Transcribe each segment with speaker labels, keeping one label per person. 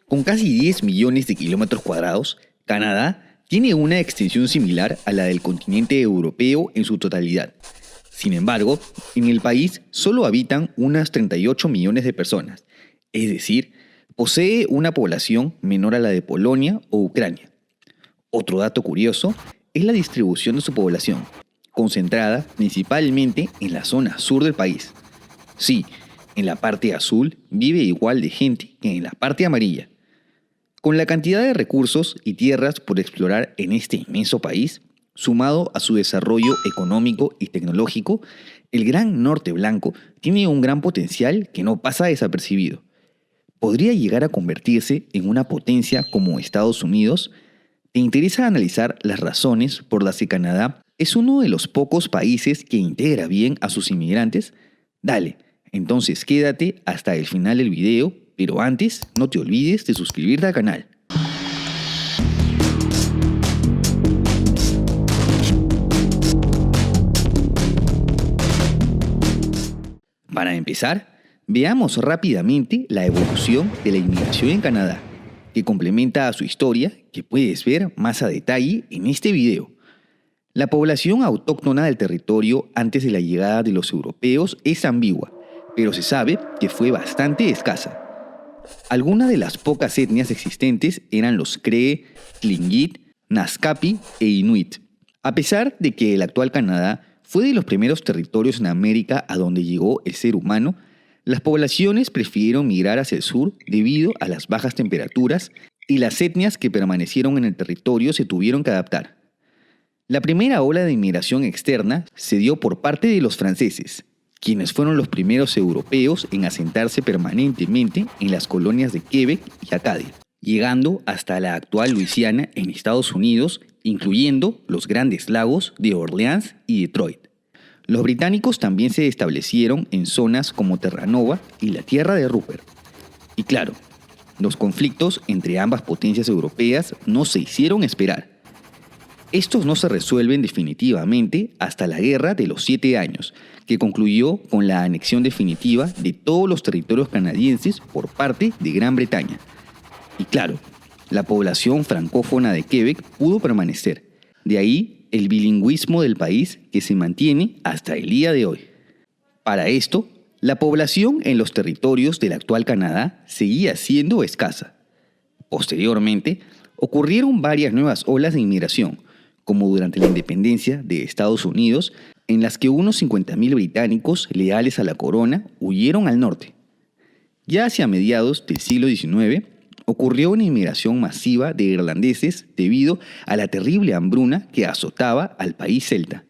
Speaker 1: Con casi 10 millones de kilómetros cuadrados, Canadá tiene una extensión similar a la del continente europeo en su totalidad. Sin embargo, en el país solo habitan unas 38 millones de personas, es decir, posee una población menor a la de Polonia o Ucrania. Otro dato curioso es la distribución de su población, concentrada principalmente en la zona sur del país. Sí, en la parte azul vive igual de gente que en la parte amarilla. Con la cantidad de recursos y tierras por explorar en este inmenso país, sumado a su desarrollo económico y tecnológico, el Gran Norte Blanco tiene un gran potencial que no pasa desapercibido. ¿Podría llegar a convertirse en una potencia como Estados Unidos? ¿Te interesa analizar las razones por las que Canadá es uno de los pocos países que integra bien a sus inmigrantes? Dale, entonces quédate hasta el final del video, pero antes no te olvides de suscribirte al canal. Para empezar, veamos rápidamente la evolución de la inmigración en Canadá, que complementa a su historia que puedes ver más a detalle en este video. La población autóctona del territorio antes de la llegada de los europeos es ambigua, pero se sabe que fue bastante escasa. Algunas de las pocas etnias existentes eran los Cree, Tlingit, Naskapi e Inuit. A pesar de que el actual Canadá fue de los primeros territorios en América a donde llegó el ser humano, las poblaciones prefirieron migrar hacia el sur debido a las bajas temperaturas y las etnias que permanecieron en el territorio se tuvieron que adaptar. La primera ola de inmigración externa se dio por parte de los franceses, quienes fueron los primeros europeos en asentarse permanentemente en las colonias de Quebec y Acadia, llegando hasta la actual Luisiana en Estados Unidos, incluyendo los grandes lagos de Orleans y Detroit. Los británicos también se establecieron en zonas como Terranova y la Tierra de Rupert. Y claro, los conflictos entre ambas potencias europeas no se hicieron esperar. Estos no se resuelven definitivamente hasta la Guerra de los 7 años, que concluyó con la anexión definitiva de todos los territorios canadienses por parte de Gran Bretaña. Y claro, la población francófona de Quebec pudo permanecer. De ahí el bilingüismo del país que se mantiene hasta el día de hoy. Para esto, la población en los territorios del actual Canadá seguía siendo escasa. Posteriormente, ocurrieron varias nuevas olas de inmigración, como durante la independencia de Estados Unidos, en las que unos 50.000 británicos leales a la corona huyeron al norte. Ya hacia mediados del siglo XIX, ocurrió una inmigración masiva de irlandeses debido a la terrible hambruna que azotaba al país celta.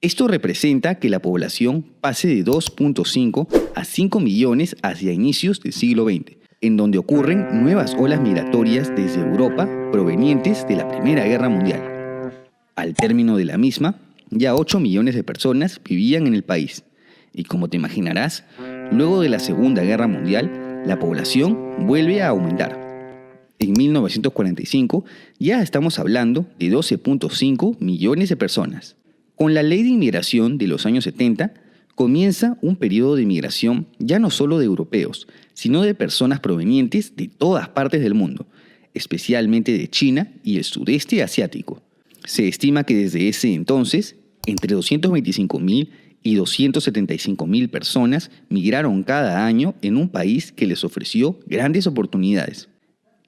Speaker 1: Esto representa que la población pase de 2.5 a 5 millones hacia inicios del siglo XX, en donde ocurren nuevas olas migratorias desde Europa provenientes de la Primera Guerra Mundial. Al término de la misma, ya 8 millones de personas vivían en el país, y como te imaginarás, luego de la Segunda Guerra Mundial, la población vuelve a aumentar. En 1945 ya estamos hablando de 12.5 millones de personas. Con la ley de inmigración de los años 70, comienza un periodo de inmigración ya no solo de europeos, sino de personas provenientes de todas partes del mundo, especialmente de China y el sudeste asiático. Se estima que desde ese entonces, entre 225.000 y 275.000 personas migraron cada año en un país que les ofreció grandes oportunidades.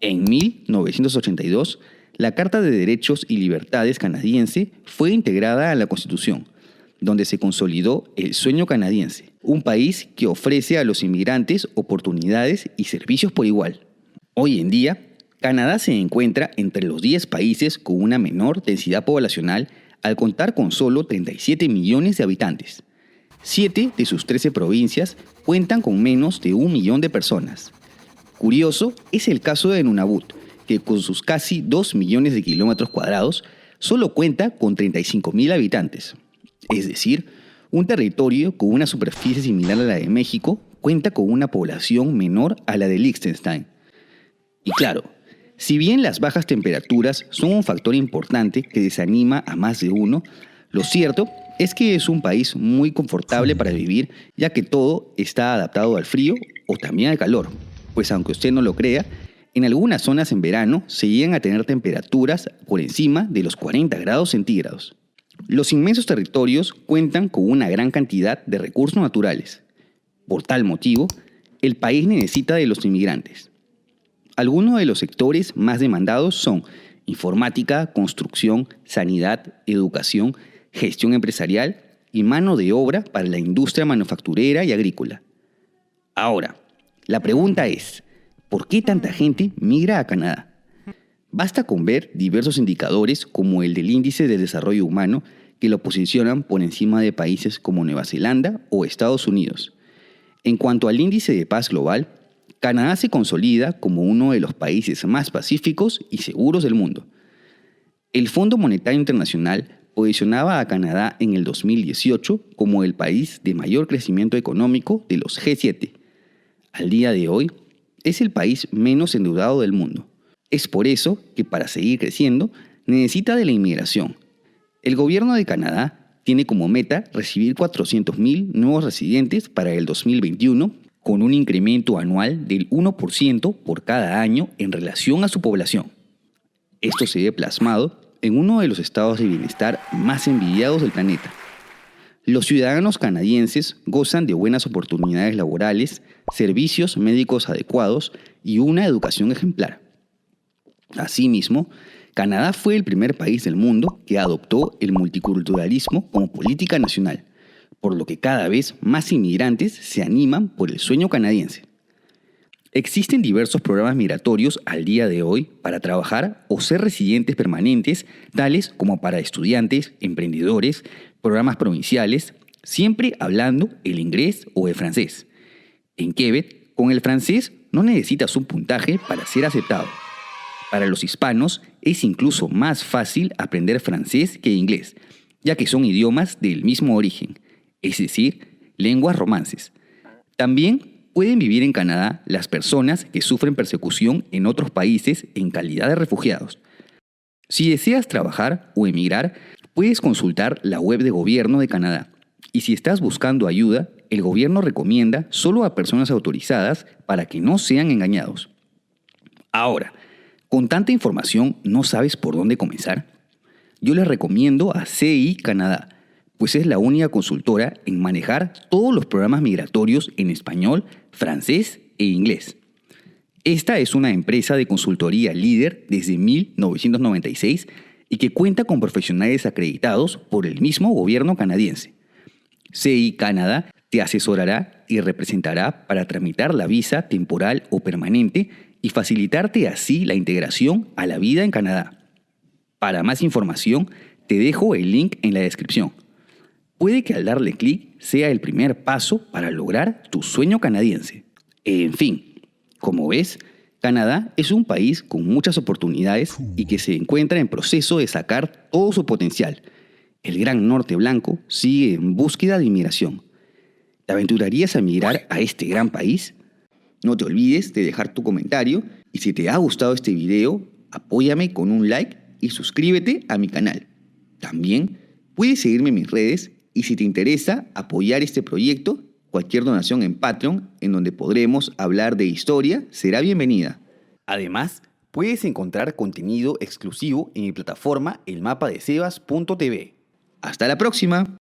Speaker 1: En 1982, la Carta de Derechos y Libertades canadiense fue integrada a la Constitución, donde se consolidó el sueño canadiense, un país que ofrece a los inmigrantes oportunidades y servicios por igual. Hoy en día, Canadá se encuentra entre los 10 países con una menor densidad poblacional al contar con solo 37 millones de habitantes. 7 de sus 13 provincias cuentan con menos de 1 millón de personas. Curioso es el caso de Nunavut, que con sus casi 2 millones de kilómetros cuadrados solo cuenta con 35.000 habitantes. Es decir, un territorio con una superficie similar a la de México cuenta con una población menor a la de Liechtenstein. Y claro, si bien las bajas temperaturas son un factor importante que desanima a más de uno, lo cierto es que es un país muy confortable para vivir, ya que todo está adaptado al frío o también al calor. Pues aunque usted no lo crea, En algunas zonas en verano se llegan a tener temperaturas por encima de los 40 grados centígrados. Los inmensos territorios cuentan con una gran cantidad de recursos naturales. Por tal motivo, el país necesita de los inmigrantes. Algunos de los sectores más demandados son informática, construcción, sanidad, educación, gestión empresarial y mano de obra para la industria manufacturera y agrícola. Ahora, la pregunta es, ¿por qué tanta gente migra a Canadá? Basta con ver diversos indicadores como el del Índice de Desarrollo Humano que lo posicionan por encima de países como Nueva Zelanda o Estados Unidos. En cuanto al Índice de Paz Global, Canadá se consolida como uno de los países más pacíficos y seguros del mundo. El Fondo Monetario Internacional posicionaba a Canadá en el 2018 como el país de mayor crecimiento económico de los G7. Al día de hoy, es el país menos endeudado del mundo. Es por eso que para seguir creciendo necesita de la inmigración. El gobierno de Canadá tiene como meta recibir 400,000 nuevos residentes para el 2021 con un incremento anual del 1% por cada año en relación a su población. Esto se ve plasmado en uno de los estados de bienestar más envidiados del planeta. Los ciudadanos canadienses gozan de buenas oportunidades laborales, servicios médicos adecuados y una educación ejemplar. Asimismo, Canadá fue el primer país del mundo que adoptó el multiculturalismo como política nacional, por lo que cada vez más inmigrantes se animan por el sueño canadiense. Existen diversos programas migratorios al día de hoy para trabajar o ser residentes permanentes, tales como para estudiantes, emprendedores, programas provinciales, siempre hablando el inglés o el francés. En Quebec, con el francés no necesitas un puntaje para ser aceptado. Para los hispanos es incluso más fácil aprender francés que inglés, ya que son idiomas del mismo origen, es decir, lenguas romances. También pueden vivir en Canadá las personas que sufren persecución en otros países en calidad de refugiados. Si deseas trabajar o emigrar, puedes consultar la web de gobierno de Canadá. Y si estás buscando ayuda, el gobierno recomienda solo a personas autorizadas para que no sean engañados. Ahora, con tanta información, ¿no sabes por dónde comenzar? Yo les recomiendo a CI Canadá, pues es la única consultora en manejar todos los programas migratorios en español, francés e inglés. Esta es una empresa de consultoría líder desde 1996 y que cuenta con profesionales acreditados por el mismo gobierno canadiense. CI Canadá te asesorará y representará para tramitar la visa temporal o permanente y facilitarte así la integración a la vida en Canadá. Para más información, te dejo el link en la descripción. Puede que al darle clic sea el primer paso para lograr tu sueño canadiense. En fin, como ves, Canadá es un país con muchas oportunidades y que se encuentra en proceso de sacar todo su potencial. El Gran Norte Blanco sigue en búsqueda de inmigración. ¿Te aventurarías a migrar a este gran país? No te olvides de dejar tu comentario y si te ha gustado este video, apóyame con un like y suscríbete a mi canal. También puedes seguirme en mis redes y si te interesa apoyar este proyecto, cualquier donación en Patreon, en donde podremos hablar de historia, será bienvenida. Además, puedes encontrar contenido exclusivo en mi plataforma elmapadesebas.tv. ¡Hasta la próxima!